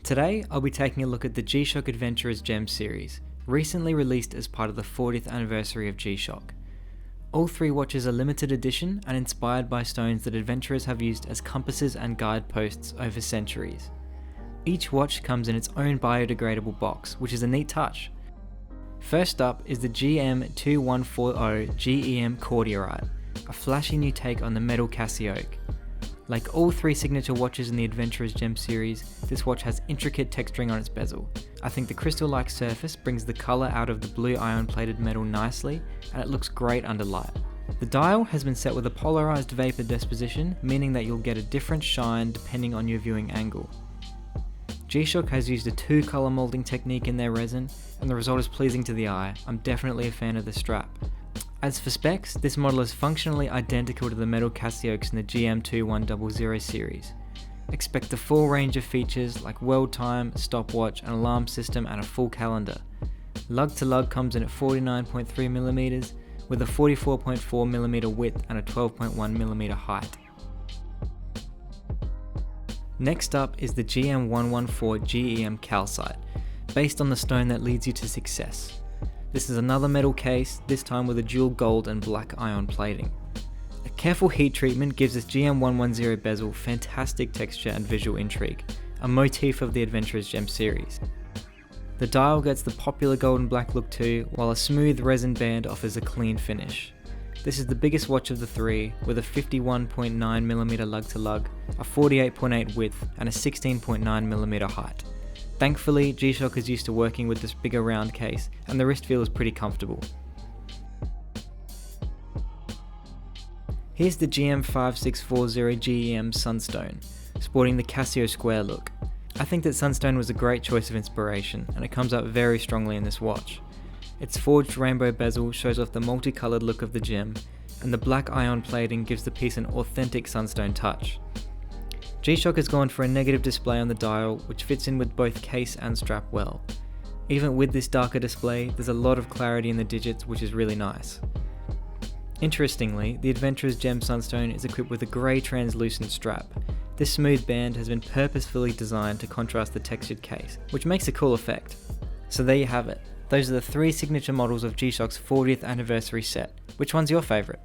Today, I'll be taking a look at the G-Shock Adventurers GEM series, recently released as part of the 40th anniversary of G-Shock. All three watches are limited edition and inspired by stones that adventurers have used as compasses and guideposts over centuries. Each watch comes in its own biodegradable box, which is a neat touch. First up is the GM-2140GEM Cordierite, a flashy new take on the metal CasiOak. Like all three signature watches in the Adventurers GEM series, this watch has intricate texturing on its bezel. I think the crystal-like surface brings the colour out of the blue iron-plated metal nicely, and it looks great under light. The dial has been set with a polarised vapour disposition, meaning that you'll get a different shine depending on your viewing angle. G-Shock has used a 2-colour moulding technique in their resin, and the result is pleasing to the eye. I'm definitely a fan of the strap. As for specs, this model is functionally identical to the metal CasiOaks in the GM-2140 series. Expect the full range of features like world time, stopwatch, an alarm system and a full calendar. Lug to lug comes in at 49.3mm with a 44.4mm width and a 12.1mm height. Next up is the GM-114GEM Calcite, based on the stone that leads you to success. This is another metal case, this time with a dual gold and black ion plating. A careful heat treatment gives this GM-110 bezel fantastic texture and visual intrigue, a motif of the Adventurers GEM series. The dial gets the popular gold and black look too, while a smooth resin band offers a clean finish. This is the biggest watch of the three, with a 51.9mm lug to lug, a 48.8 width and a 16.9mm height. Thankfully, G-Shock is used to working with this bigger round case, and the wrist feel is pretty comfortable. Here's the GM-5640GEM Sunstone, sporting the Casio Square look. I think that Sunstone was a great choice of inspiration, and it comes up very strongly in this watch. Its forged rainbow bezel shows off the multicoloured look of the gem, and the black ion plating gives the piece an authentic Sunstone touch. G-Shock has gone for a negative display on the dial, which fits in with both case and strap well. Even with this darker display, there's a lot of clarity in the digits, which is really nice. Interestingly, the Adventurers GEM Sunstone is equipped with a grey translucent strap. This smooth band has been purposefully designed to contrast the textured case, which makes a cool effect. So there you have it. Those are the three signature models of G-Shock's 40th anniversary set. Which one's your favourite?